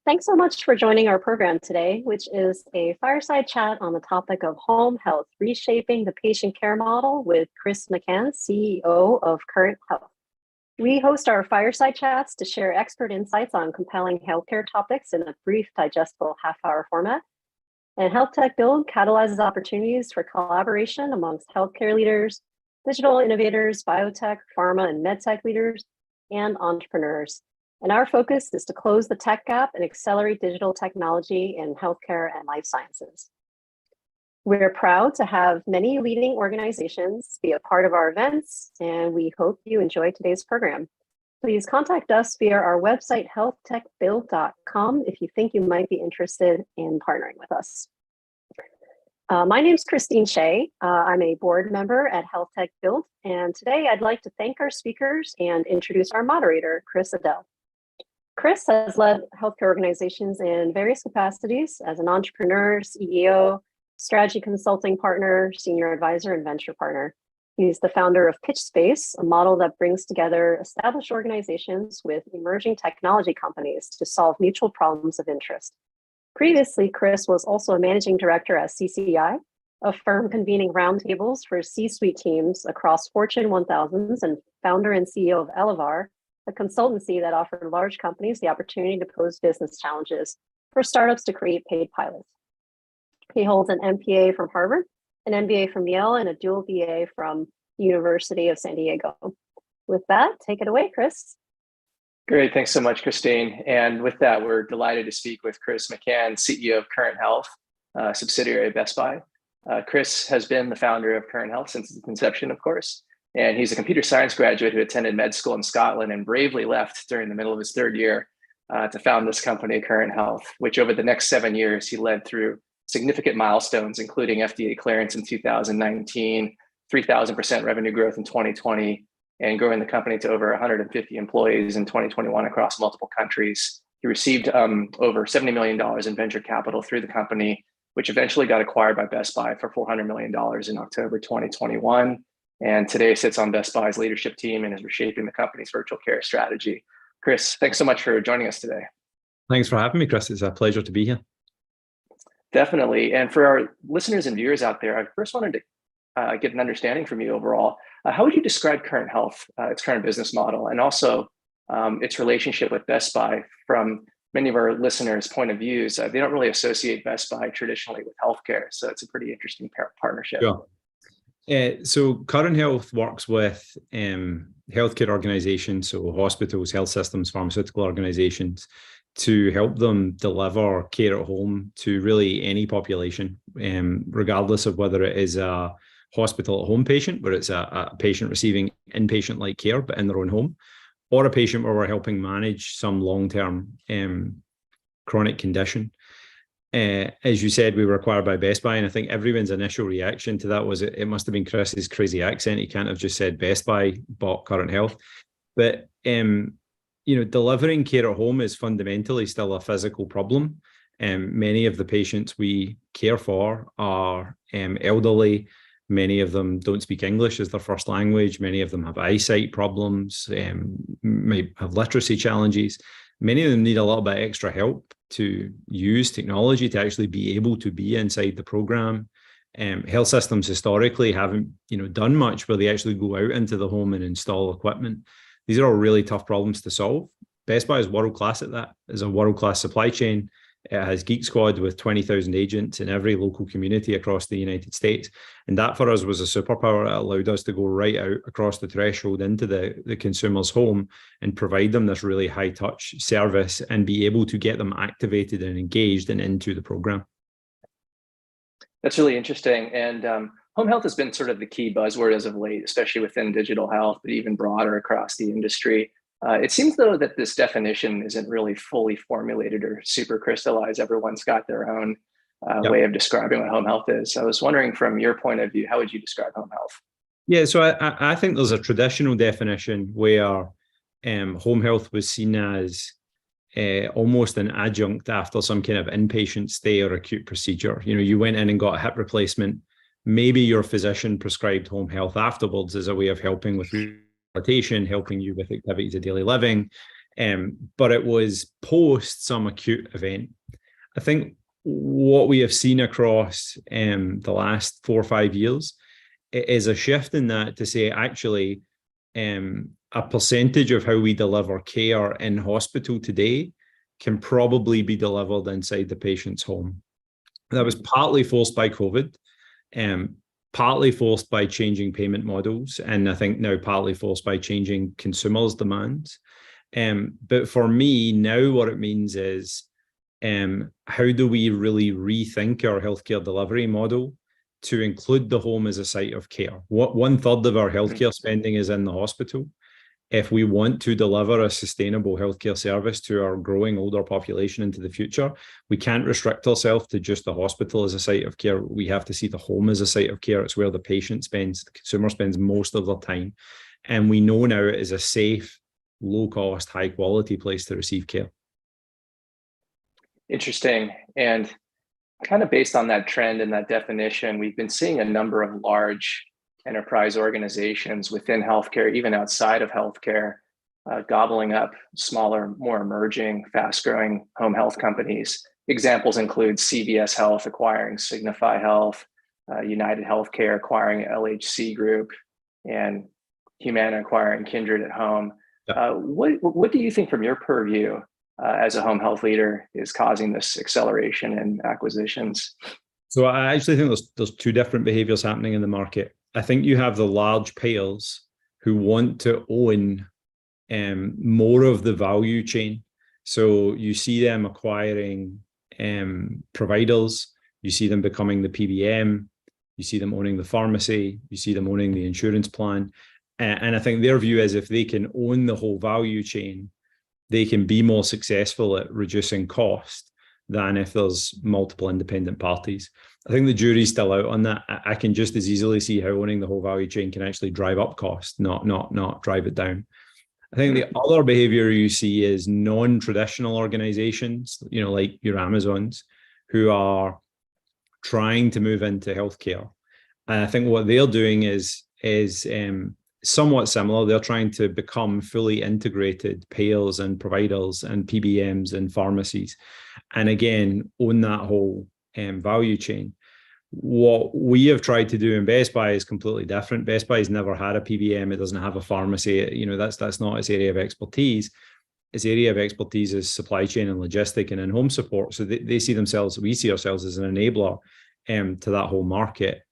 Thanks so much for joining our program today, which is a fireside chat on the topic of home health, reshaping the patient care model with Chris McCann, CEO of Current Health. We host our fireside chats to share expert insights on compelling healthcare topics in a brief, digestible half-hour format. And Health Tech Build catalyzes opportunities for collaboration amongst healthcare leaders, digital innovators, biotech, pharma, and medtech leaders, and entrepreneurs. And our focus is to close the tech gap and accelerate digital technology in healthcare and life sciences. We're proud to have many leading organizations be a part of our events, and we hope you enjoy today's program. Please contact us via our website, healthtechbuild.com, if you think you might be interested in partnering with us. My name is Christine Shea. I'm a board member at Health Tech Build, and today I'd like to thank our speakers and introduce our moderator, Chris Adell. Chris has led healthcare organizations in various capacities as an entrepreneur, CEO, strategy consulting partner, senior advisor, and venture partner. He's the founder of Pitch Space, a model that brings together established organizations with emerging technology companies to solve mutual problems of interest. Previously, Chris was also a managing director at CCI, a firm convening roundtables for C-suite teams across Fortune 1000s, and founder and CEO of Elevar, a consultancy that offered large companies the opportunity to pose business challenges for startups to create paid pilots. He holds an MPA from Harvard, an MBA from Yale, and a dual BA from the University of San Diego. With that, take it away, Chris. Great, thanks so much, Christine. And with that, we're delighted to speak with Chris McCann, CEO of Current Health, subsidiary of Best Buy. Chris has been the founder of Current Health since its inception, of course. And he's a computer science graduate who attended med school in Scotland and bravely left during the middle of his third year to found this company, Current Health, which over the next 7 years, he led through significant milestones, including FDA clearance in 2019, 3,000% revenue growth in 2020, and growing the company to over 150 employees in 2021 across multiple countries. He received over $70 million in venture capital through the company, which eventually got acquired by Best Buy for $400 million in October 2021. And today sits on Best Buy's leadership team and is reshaping the company's virtual care strategy. Chris, thanks so much for joining us today. Thanks for having me, Chris. It's a pleasure to be here. Definitely. And for our listeners and viewers out there, I first wanted to get an understanding from you overall. How would you describe Current Health, its current business model, and also its relationship with Best Buy? From many of our listeners' point of views, they don't really associate Best Buy traditionally with healthcare. So it's a pretty interesting partnership. Sure. So Current Health works with healthcare organizations, so hospitals, health systems, pharmaceutical organizations, to help them deliver care at home to really any population, regardless of whether it is a hospital at home patient, where it's a patient receiving inpatient-like care, but in their own home, or a patient where we're helping manage some long-term chronic condition. As you said, we were acquired by Best Buy, and I think everyone's initial reaction to that was it must have been Chris's crazy accent. He can't have just said Best Buy bought Current Health. But delivering care at home is fundamentally still a physical problem. Many of the patients we care for are elderly. Many of them don't speak English as their first language. Many of them have eyesight problems, might have literacy challenges. Many of them need a little bit extra help to use technology to actually be able to be inside the program. Health systems historically haven't, done much where they actually go out into the home and install equipment. These are all really tough problems to solve. Best Buy is world-class at that. It's a world-class supply chain. It has Geek Squad with 20,000 agents in every local community across the United States. And that for us was a superpower. It allowed us to go right out across the threshold into the consumer's home and provide them this really high-touch service and be able to get them activated and engaged and into the program. That's really interesting. And home health has been sort of the key buzzword as of late, especially within digital health, but even broader across the industry. It seems, though, that this definition isn't really fully formulated or super crystallized. Everyone's got their own way of describing what home health is. So I was wondering, from your point of view, how would you describe home health? Yeah, so I think there's a traditional definition where home health was seen as almost an adjunct after some kind of inpatient stay or acute procedure. You went in and got a hip replacement. Maybe your physician prescribed home health afterwards as a way of helping with rehabilitation, helping you with activities of daily living. but it was post some acute event. I think what we have seen across the last 4 or 5 years is a shift in that to say, actually, a percentage of how we deliver care in hospital today can probably be delivered inside the patient's home. That was partly forced by COVID, partly forced by changing payment models, and I think now partly forced by changing consumers' demands. But for me, now what it means is, how do we really rethink our healthcare delivery model to include the home as a site of care? What 1/3 of our healthcare spending is in the hospital. If we want to deliver a sustainable healthcare service to our growing older population into the future, we can't restrict ourselves to just the hospital as a site of care. We have to see the home as a site of care. It's where the patient spends, the consumer spends most of their time. And we know now it is a safe, low cost, high quality place to receive care. Interesting. And kind of based on that trend and that definition, we've been seeing a number of large enterprise organizations within healthcare, even outside of healthcare, gobbling up smaller, more emerging, fast-growing home health companies. Examples include CVS Health acquiring Signify Health, United Healthcare acquiring LHC Group, and Humana acquiring Kindred at Home. What do you think, from your purview as a home health leader, is causing this acceleration in acquisitions? So I actually think there's two different behaviors happening in the market. I think you have the large payers who want to own more of the value chain. So you see them acquiring providers, you see them becoming the PBM, you see them owning the pharmacy, you see them owning the insurance plan. And I think their view is, if they can own the whole value chain, they can be more successful at reducing cost than if there's multiple independent parties. I think the jury's still out on that. I can just as easily see how owning the whole value chain can actually drive up cost, not drive it down. I think the other behavior you see is non-traditional organizations, like your Amazons, who are trying to move into healthcare. And I think what they're doing is somewhat similar. They're trying to become fully integrated payers and providers and PBMs and pharmacies, and again, own that whole value chain. What we have tried to do in Best Buy is completely different. Best Buy has never had a PBM. It doesn't have a pharmacy. That's not its area of expertise. Its area of expertise is supply chain and logistic and in-home support. So we see ourselves as an enabler to that whole market.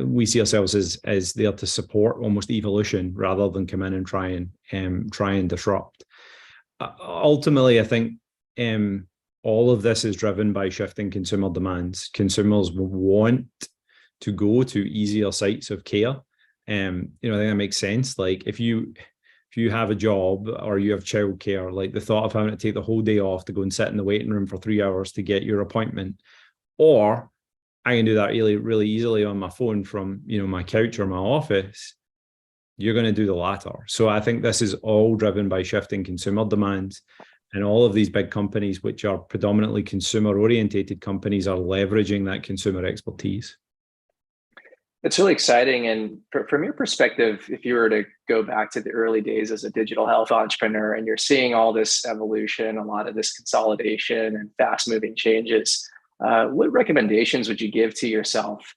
We see ourselves as there to support almost evolution rather than come in and try and disrupt. Ultimately, I think all of this is driven by shifting consumer demands. Consumers want to go to easier sites of care. I think that makes sense. Like if you have a job or you have childcare, like the thought of having to take the whole day off to go and sit in the waiting room for 3 hours to get your appointment, or I can do that really, really easily on my phone from my couch or my office, you're going to do the latter. So I think this is all driven by shifting consumer demands. And all of these big companies, which are predominantly consumer-orientated companies, are leveraging that consumer expertise. It's really exciting. And from your perspective, if you were to go back to the early days as a digital health entrepreneur, and you're seeing all this evolution, a lot of this consolidation and fast-moving changes, what recommendations would you give to yourself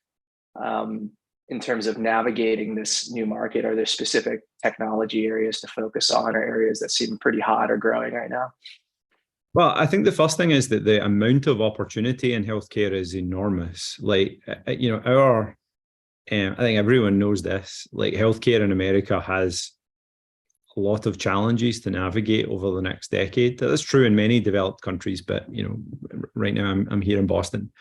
in terms of navigating this new market? Are there specific technology areas to focus on, or areas that seem pretty hot or growing right now? Well, I think the first thing is that the amount of opportunity in healthcare is enormous. Like, I think everyone knows this, like healthcare in America has a lot of challenges to navigate over the next decade. That's true in many developed countries, but right now I'm here in Boston.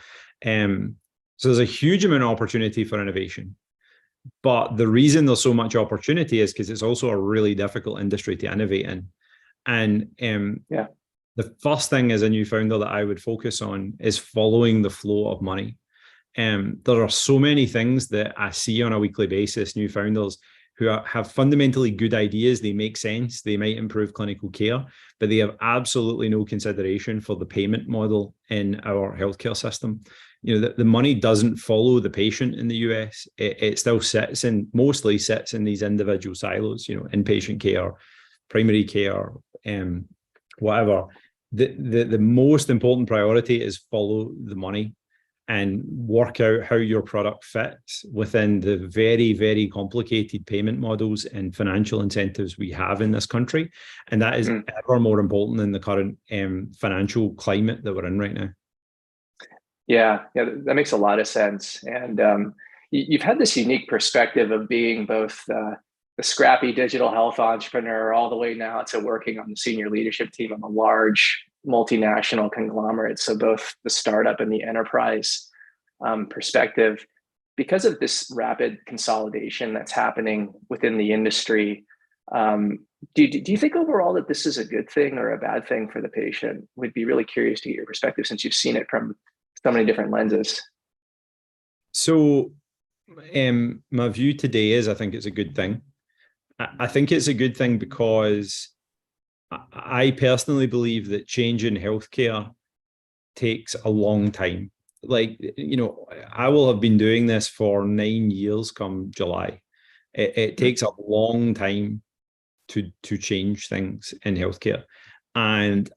So there's a huge amount of opportunity for innovation. But the reason there's so much opportunity is because it's also a really difficult industry to innovate in. And the first thing as a new founder that I would focus on is following the flow of money. There are so many things that I see on a weekly basis, new founders who have fundamentally good ideas. They make sense. They might improve clinical care, but they have absolutely no consideration for the payment model in our healthcare system. The money doesn't follow the patient in the US. It still mostly sits in these individual silos, inpatient care, primary care, whatever. The most important priority is follow the money and work out how your product fits within the very, very complicated payment models and financial incentives we have in this country. And that is ever more important in the current financial climate that we're in right now. Yeah, that makes a lot of sense. And you've had this unique perspective of being both the scrappy digital health entrepreneur all the way now to working on the senior leadership team of a large multinational conglomerate. So both the startup and the enterprise perspective. Because of this rapid consolidation that's happening within the industry, do you think overall that this is a good thing or a bad thing for the patient? We'd be really curious to get your perspective since you've seen it from so many different lenses. So my view today is I think it's a good thing. I think it's a good thing because I personally believe that change in healthcare takes a long time. Like, you know, I will have been doing this for 9 years come July. It takes a long time to change things in healthcare. And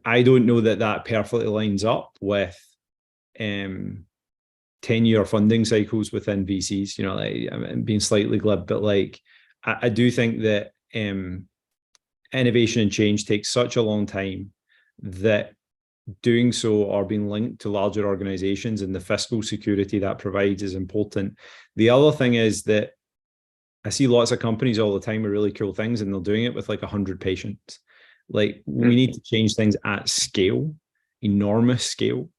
I don't know that that perfectly lines up with 10-year funding cycles within VCs. You know, like, I'm being slightly glib, but like, I do think that innovation and change takes such a long time that doing so or being linked to larger organizations and the fiscal security that provides is important. The other thing is that I see lots of companies all the time with really cool things and they're doing it with like 100 patients. Like, we need to change things at scale, enormous scale.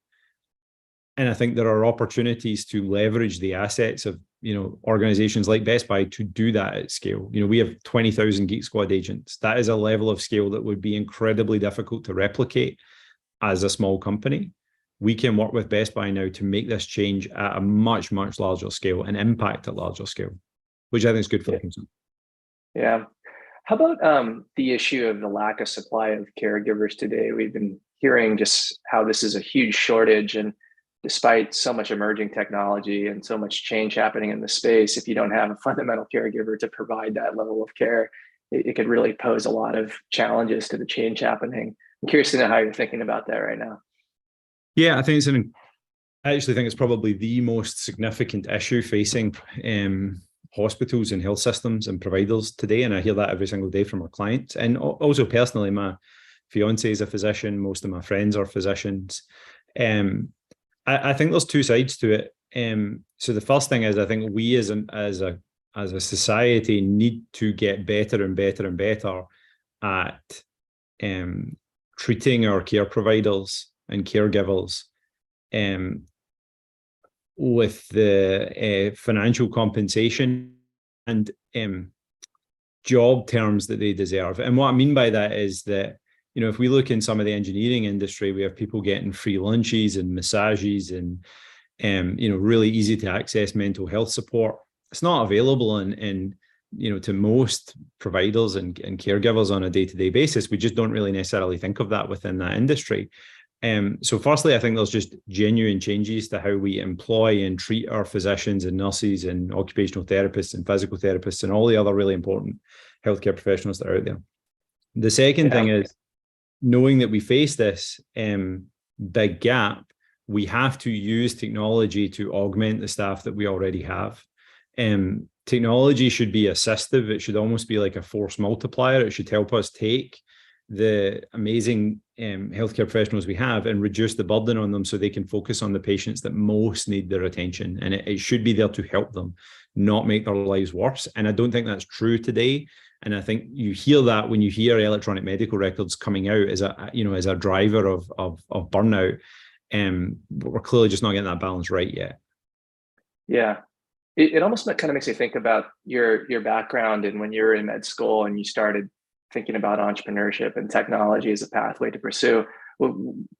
And I think there are opportunities to leverage the assets of, you know, organizations like Best Buy to do that at scale. You know, we have 20,000 Geek Squad agents. That is a level of scale that would be incredibly difficult to replicate as a small company. We can work with Best Buy now to make this change at a much, much larger scale and impact at larger scale, which I think is good for the consumer. Yeah. How about the issue of the lack of supply of caregivers today? We've been hearing just how this is a huge shortage, and despite so much emerging technology and so much change happening in the space, if you don't have a fundamental caregiver to provide that level of care, it could really pose a lot of challenges to the change happening. I'm curious to know how you're thinking about that right now. Yeah, I think I actually think it's probably the most significant issue facing hospitals and health systems and providers today. And I hear that every single day from our clients. And also personally, my fiance is a physician. Most of my friends are physicians. I think there's two sides to it. So the first thing is, I think we as a society need to get better and better and better at treating our care providers and caregivers with the financial compensation and job terms that they deserve. And what I mean by that is that, you know, if we look in some of the engineering industry, we have people getting free lunches and massages and you know, really easy to access mental health support. It's not available in you know, to most providers and caregivers on a day-to-day basis. We just don't really necessarily think of that within that industry. So firstly, I think there's just genuine changes to how we employ and treat our physicians and nurses and occupational therapists and physical therapists and all the other really important healthcare professionals that are out there. The second thing is, knowing that we face this big gap, we have to use technology to augment the staff that we already have. Technology should be assistive. It should almost be like a force multiplier. It should help us take the amazing healthcare professionals we have and reduce the burden on them so they can focus on the patients that most need their attention. And it should be there to help them, not make their lives worse. And I don't think that's true today. And I think you hear that when you hear electronic medical records coming out as a driver of burnout. But we're clearly just not getting that balance right yet. Yeah. It almost kind of makes me think about your background and when you were in med school and you started thinking about entrepreneurship and technology as a pathway to pursue.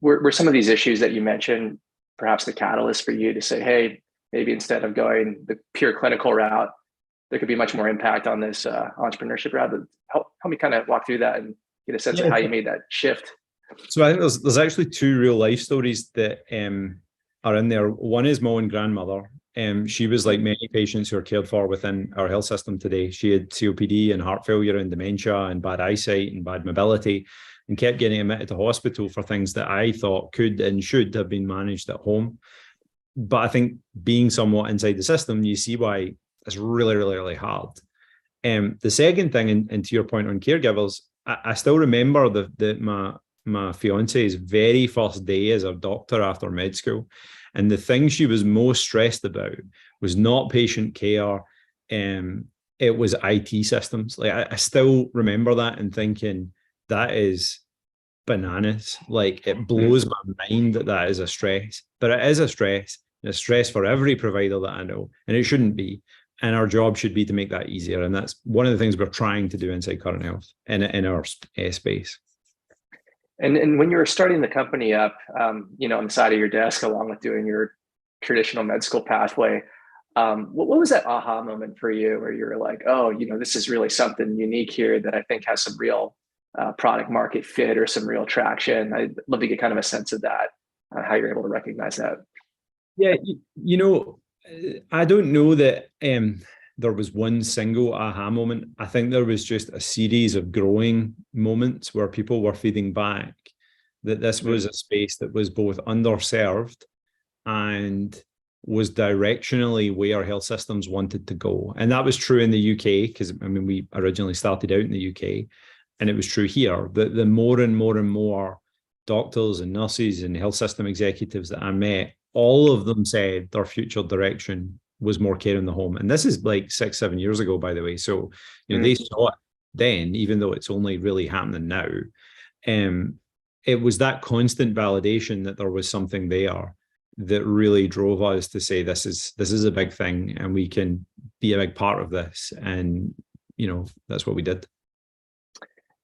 Were some of these issues that you mentioned perhaps the catalyst for you to say, hey, maybe instead of going the pure clinical route, there could be much more impact on this entrepreneurship route? Help me kind of walk through that and get a sense of how you made that shift. So I think there's actually two real life stories that are in there. One is my own grandmother. She was like many patients who are cared for within our health system today. She had COPD and heart failure and dementia and bad eyesight and bad mobility. and kept getting admitted to hospital for things that I thought could and should have been managed at home. But I think being somewhat inside the system, you see why it's really, really, really hard. The second thing, and to your point on caregivers, I still remember my fiance's very first day as a doctor after med school. And the thing she was most stressed about was not patient care. It was IT systems. Like I still remember that and thinking that is bananas. Like it blows my mind that is a stress, but it is a stress. And a stress for every provider that I know, and it shouldn't be. And our job should be to make that easier. And that's one of the things we're trying to do inside Current Health in our space. And when you were starting the company up, on the side of your desk, along with doing your traditional med school pathway, what was that aha moment for you where you were like, oh, this is really something unique here that I think has some real product market fit or some real traction? I'd love to get kind of a sense of that, how you're able to recognize that. Yeah, I don't know that there was one single aha moment. I think there was just a series of growing moments where people were feeding back that this was a space that was both underserved and was directionally where health systems wanted to go. And that was true in the UK, because we originally started out in the UK, and it was true here. The more and more and more doctors and nurses and health system executives that I met, all of them said their future direction was more care in the home. And this is like 6-7 years ago, by the way. So, they saw it then, even though it's only really happening now. It was that constant validation that there was something there that really drove us to say, this is a big thing and we can be a big part of this. And, that's what we did.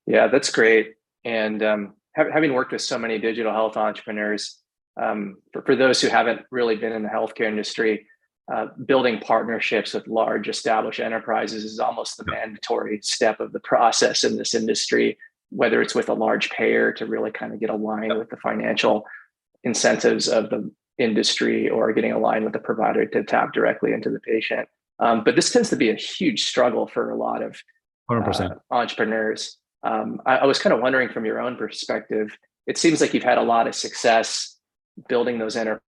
Yeah, that's great. And having worked with so many digital health entrepreneurs, for those who haven't really been in the healthcare industry, building partnerships with large established enterprises is almost the mandatory step of the process in this industry, whether it's with a large payer to really kind of get aligned with the financial incentives of the industry or getting aligned with the provider to tap directly into the patient. But this tends to be a huge struggle for a lot of 100%. Entrepreneurs. I was kind of wondering from your own perspective, it seems like you've had a lot of success building those enterprises.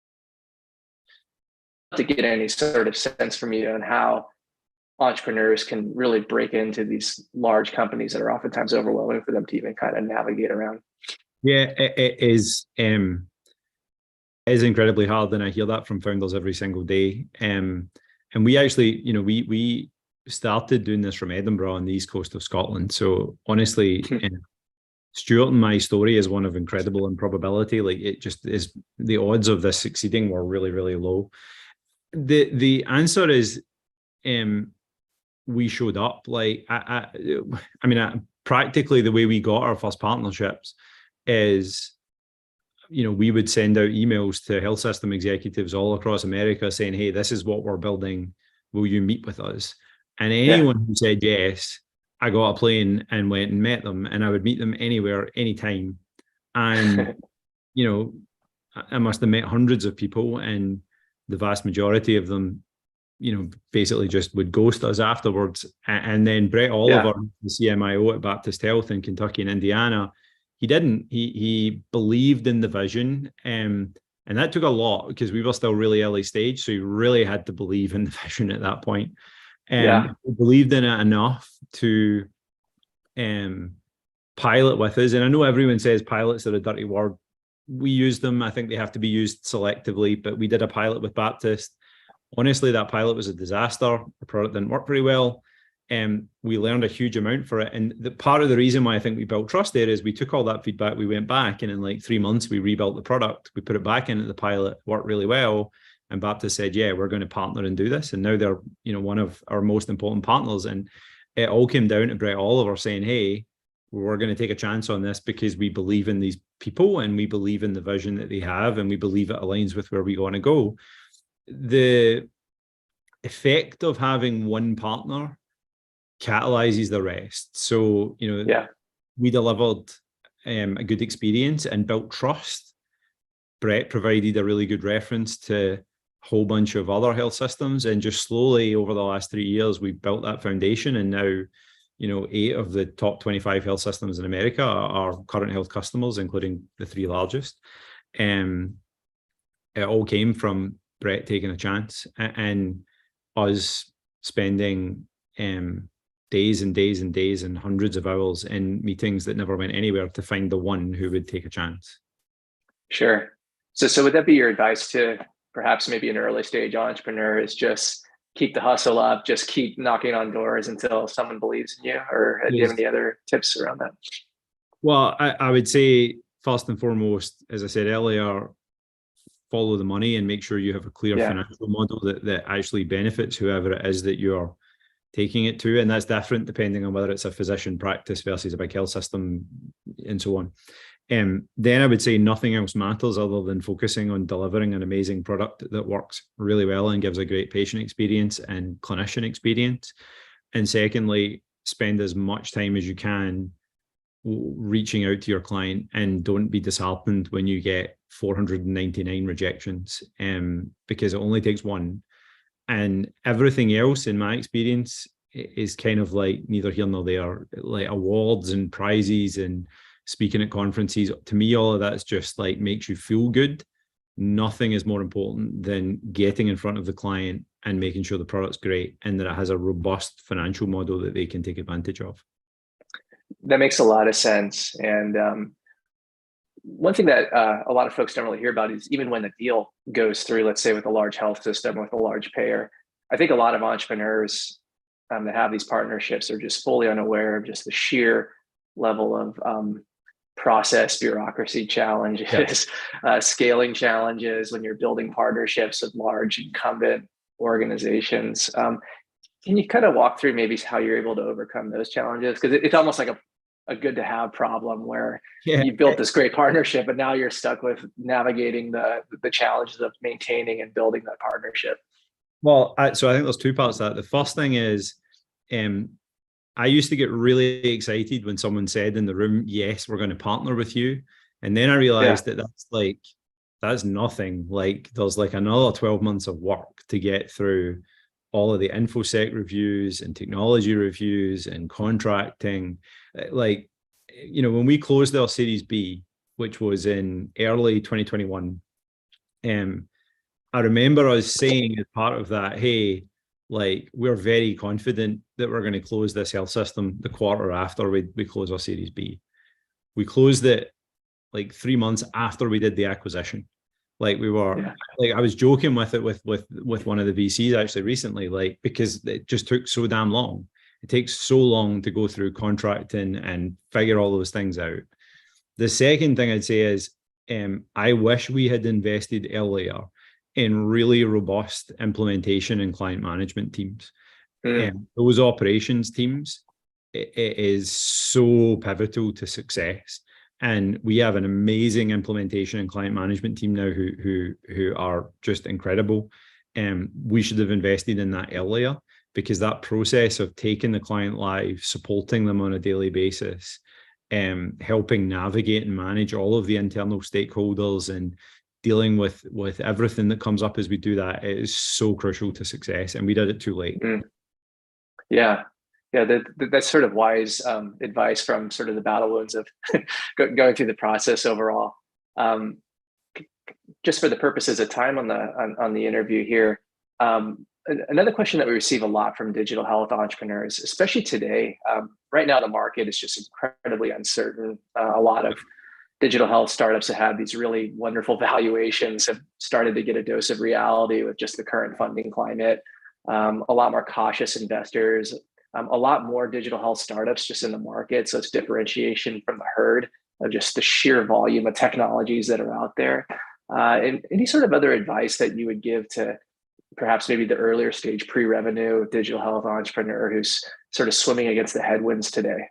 To get any sort of sense from you on how entrepreneurs can really break into these large companies that are oftentimes overwhelming for them to even kind of navigate around. Yeah, it is incredibly hard, and I hear that from founders every single day. And we actually, we started doing this from Edinburgh on the east coast of Scotland. So honestly, Stuart and my story is one of incredible improbability. Like it just is, the odds of this succeeding were really, really low. The answer is, we showed up. Like practically the way we got our first partnerships is, we would send out emails to health system executives all across America saying, hey, this is what we're building. Will you meet with us? And anyone who said yes, I got a plane and went and met them, and I would meet them anywhere, anytime. And, I must have met hundreds of people, and the vast majority of them, basically just would ghost us afterwards. And then Brett Oliver, the CMIO at Baptist Health in Kentucky and Indiana, he didn't. He believed in the vision. And that took a lot because we were still really early stage. So he really had to believe in the vision at that point. And he believed in it enough to pilot with us. And I know everyone says pilots are a dirty word. We use them. I think they have to be used selectively, but we did a pilot with Baptist. Honestly, that pilot was a disaster. The product didn't work very well. We learned a huge amount for it. And part of the reason why I think we built trust there is we took all that feedback, we went back, and in like 3 months, we rebuilt the product. We put it back into the pilot, worked really well. And Baptist said, yeah, we're going to partner and do this. And now they're, one of our most important partners. And it all came down to Brett Oliver saying, hey, we're going to take a chance on this because we believe in these people and we believe in the vision that they have and we believe it aligns with where we want to go. The effect of having one partner catalyzes the rest. So, we delivered a good experience and built trust. Brett provided a really good reference to a whole bunch of other health systems, and just slowly over the last 3 years, we've built that foundation. And now, 8 of the top 25 health systems in America are current health customers, including the 3 largest. It all came from Brett taking a chance and us spending days and days and days and hundreds of hours in meetings that never went anywhere to find the one who would take a chance. Sure. So would that be your advice to perhaps maybe an early stage entrepreneur, is just keep the hustle up, just keep knocking on doors until someone believes in you? Or do you have any other tips around that? Well, I would say first and foremost, as I said earlier, follow the money and make sure you have a clear financial model that actually benefits whoever it is that you're taking it to. And that's different depending on whether it's a physician practice versus a big health system and so on. Then I would say nothing else matters other than focusing on delivering an amazing product that works really well and gives a great patient experience and clinician experience. And secondly, spend as much time as you can reaching out to your client, and don't be disheartened when you get 499 rejections, because it only takes one. And everything else, in my experience, is kind of like neither here nor there. Like awards and prizes and speaking at conferences, to me, all of that's just like makes you feel good. Nothing is more important than getting in front of the client and making sure the product's great and that it has a robust financial model that they can take advantage of. That makes a lot of sense. And one thing that a lot of folks don't really hear about is even when the deal goes through, let's say with a large health system, with a large payer, I think a lot of entrepreneurs that have these partnerships are just fully unaware of just the sheer level of process, bureaucracy challenges, scaling challenges when you're building partnerships with large incumbent organizations. Can you kind of walk through maybe how you're able to overcome those challenges? Because it's almost like a good to have problem where you built this great partnership, but now you're stuck with navigating the challenges of maintaining and building that partnership. Well, so I think there's 2 parts to that. The first thing is, I used to get really excited when someone said in the room, yes, we're going to partner with you. And then I realized that that's nothing. Like there's like another 12 months of work to get through all of the InfoSec reviews and technology reviews and contracting. Like, when we closed our Series B, which was in early 2021, I remember us saying as part of that, hey, like we're very confident that we're going to close this health system the quarter after we close our Series B. We closed it like 3 months after we did the acquisition. Like we were, like I was joking with it with one of the VCs actually recently, like because it just took so damn long. It takes so long to go through contracting and figure all those things out. The second thing I'd say is, I wish we had invested earlier in really robust implementation and client management teams. Those operations teams, it is so pivotal to success. And we have an amazing implementation and client management team now who are just incredible. We should have invested in that earlier, because that process of taking the client live, supporting them on a daily basis, helping navigate and manage all of the internal stakeholders and dealing with everything that comes up as we do that, it is so crucial to success. And we did it too late. Yeah, that's sort of wise advice from sort of the battle wounds of going through the process overall. Just for the purposes of time on the interview here, another question that we receive a lot from digital health entrepreneurs, especially today, right now the market is just incredibly uncertain. A lot of digital health startups that have these really wonderful valuations have started to get a dose of reality with just the current funding climate. A lot more cautious investors. A lot more digital health startups just in the market. So it's differentiation from the herd of just the sheer volume of technologies that are out there. And any sort of other advice that you would give to perhaps maybe the earlier stage pre-revenue digital health entrepreneur who's sort of swimming against the headwinds today?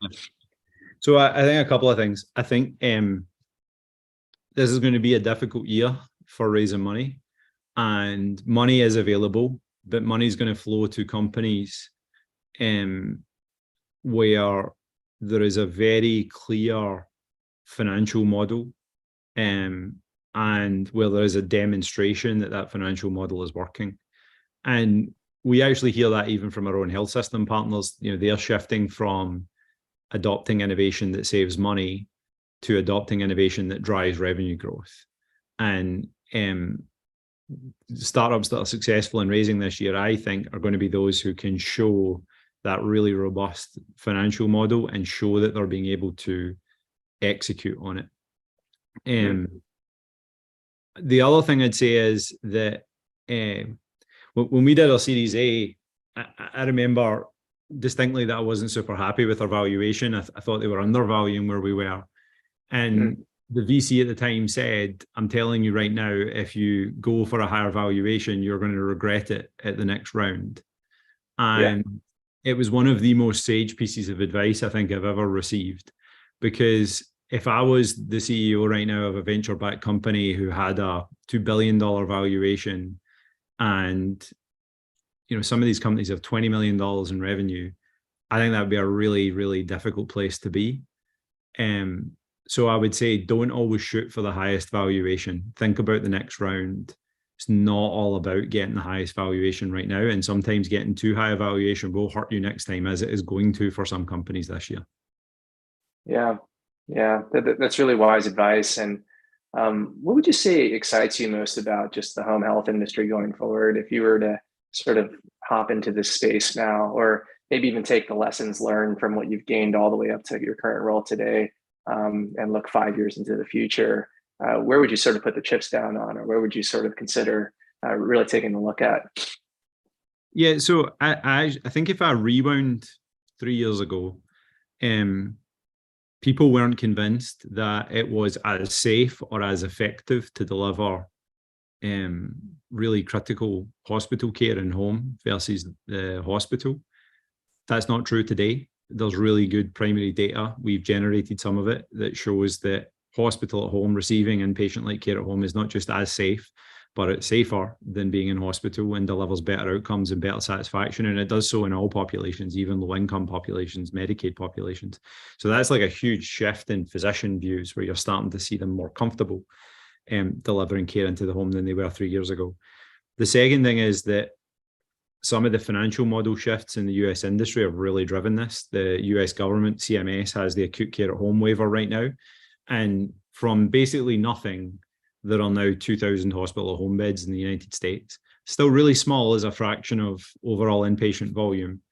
So I think a couple of things. I think this is going to be a difficult year for raising money, and money is available, but money is going to flow to companies where there is a very clear financial model, and where there is a demonstration that financial model is working. And we actually hear that even from our own health system partners. They're shifting from adopting innovation that saves money to adopting innovation that drives revenue growth. And startups that are successful in raising this year, I think, are going to be those who can show that really robust financial model and show that they're being able to execute on it. The other thing I'd say is that when we did our Series A, I remember distinctly that I wasn't super happy with our valuation. I thought they were undervaluing where we were. And the VC at the time said, I'm telling you right now, if you go for a higher valuation, you're going to regret it at the next round. And it was one of the most sage pieces of advice I think I've ever received. Because if I was the CEO right now of a venture-backed company who had a $2 billion valuation, and some of these companies have $20 million in revenue, I think that would be a really, really difficult place to be. So I would say don't always shoot for the highest valuation. Think about the next round. It's not all about getting the highest valuation right now. And sometimes getting too high a valuation will hurt you next time, as it is going to for some companies this year. Yeah, that's really wise advice. And what would you say excites you most about just the home health industry going forward? If you were to sort of hop into this space now, or maybe even take the lessons learned from what you've gained all the way up to your current role today, and look 5 years into the future, where would you sort of put the chips down on, or where would you sort of consider really taking a look at? Yeah, so I think if I rewound 3 years ago, people weren't convinced that it was as safe or as effective to deliver really critical hospital care in home versus the hospital. That's not true today. There's really good primary data. We've generated some of it that shows that hospital at home, receiving inpatient-like care at home, is not just as safe, but it's safer than being in hospital and delivers better outcomes and better satisfaction. And it does so in all populations, even low-income populations, Medicaid populations. So that's like a huge shift in physician views, where you're starting to see them more comfortable delivering care into the home than they were 3 years ago. The second thing is that some of the financial model shifts in the US industry have really driven this. The US government, CMS, has the acute care at home waiver right now. And from basically nothing, there are now 2,000 hospital at home beds in the United States. Still really small as a fraction of overall inpatient volume,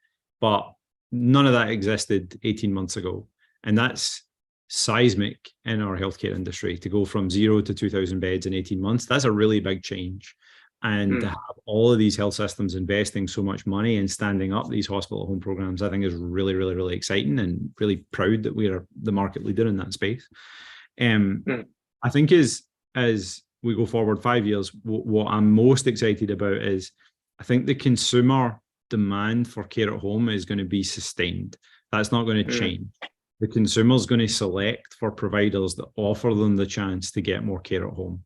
but none of that existed 18 months ago. And that's seismic in our healthcare industry. To go from 0 to 2,000 beds in 18 months, that's a really big change. And to have all of these health systems investing so much money and standing up these hospital at home programs, I think is really, really, really exciting, and really proud that we are the market leader in that space. I think as we go forward 5 years, what I'm most excited about is I think the consumer demand for care at home is going to be sustained. That's not going to change. The consumer is going to select for providers that offer them the chance to get more care at home.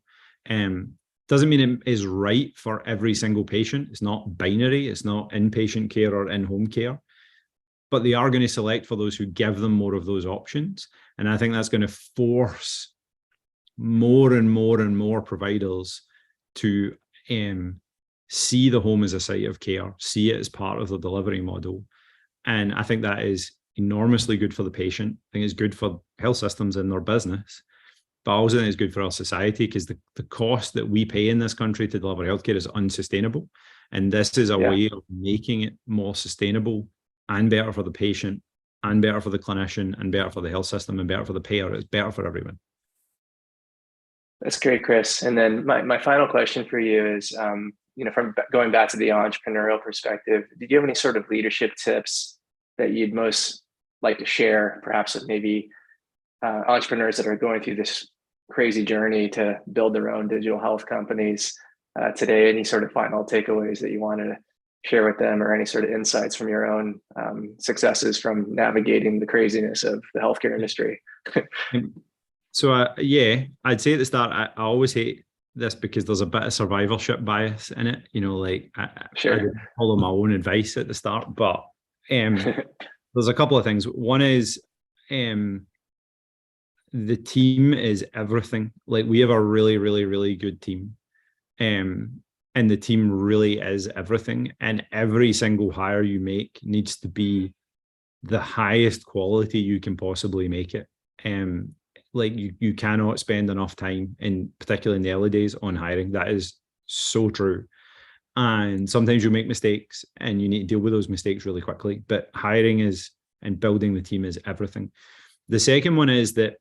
Doesn't mean it is right for every single patient. It's not binary. It's not inpatient care or in-home care. But they are going to select for those who give them more of those options. And I think that's going to force more and more and more providers to see the home as a site of care, see it as part of the delivery model. And I think that is enormously good for the patient. I think it's good for health systems and their business. But I also think it's good for our society, because the cost that we pay in this country to deliver healthcare is unsustainable. And this is a way of making it more sustainable and better for the patient, and better for the clinician, and better for the health system, and better for the payer. It's better for everyone. That's great, Chris. And then my final question for you is, from going back to the entrepreneurial perspective, did you have any sort of leadership tips that you'd most like to share, perhaps with maybe entrepreneurs that are going through this crazy journey to build their own digital health companies today? Any sort of final takeaways that you want to share with them, or any sort of insights from your own successes from navigating the craziness of the healthcare industry? So I'd say at the start, I always hate this because there's a bit of survivorship bias in it. I didn't follow my own advice at the start, but there's a couple of things. One is the team is everything. Like, we have a really, really, really good team. and the team really is everything. And every single hire you make needs to be the highest quality you can possibly make it. Like you cannot spend enough time, particularly in the early days, on hiring. That is so true. And sometimes you make mistakes and you need to deal with those mistakes really quickly. But hiring and building the team is everything. The second one is that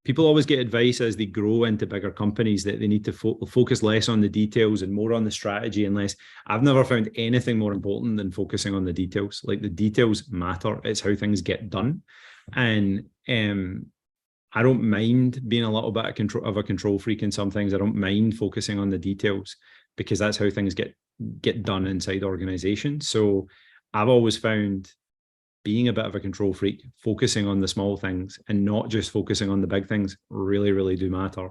people always get advice as they grow into bigger companies that they need to focus less on the details and more on the strategy and less. I've never found anything more important than focusing on the details. Like, the details matter. It's how things get done. And I don't mind being a little bit of a control freak in some things. I don't mind focusing on the details because that's how things get done inside organizations. So I've always found being a bit of a control freak, focusing on the small things and not just focusing on the big things really, really do matter.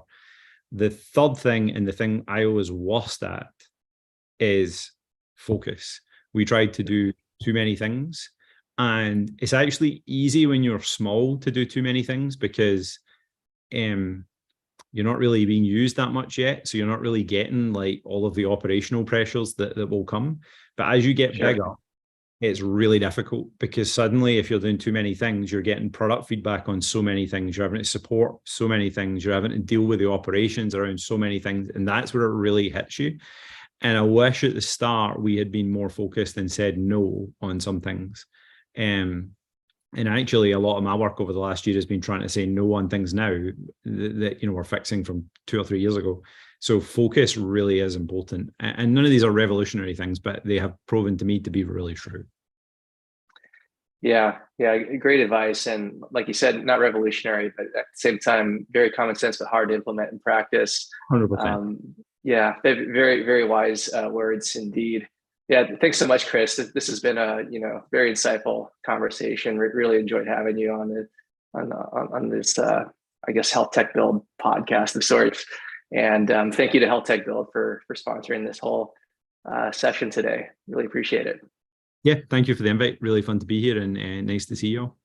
The third thing, and the thing I was worst at, is focus. We tried to do too many things. And it's actually easy when you're small to do too many things because you're not really being used that much yet. So you're not really getting like all of the operational pressures that will come. But as you get bigger, it's really difficult because suddenly if you're doing too many things, you're getting product feedback on so many things. You're having to support so many things. You're having to deal with the operations around so many things. And that's where it really hits you. And I wish at the start we had been more focused and said no on some things. And actually, a lot of my work over the last year has been trying to say no on things now that we're fixing from 2 or 3 years ago. So focus really is important. And none of these are revolutionary things, but they have proven to me to be really true. Yeah, great advice. And like you said, not revolutionary, but at the same time, very common sense, but hard to implement in practice. 100%. Yeah, very, very wise words indeed. Yeah, thanks so much, Chris. This has been a very insightful conversation. Really enjoyed having you on this I guess Health Tech Build podcast of sorts. And thank you to Health Tech Build for sponsoring this whole session today. Really appreciate it. Yeah, thank you for the invite. Really fun to be here and nice to see you all.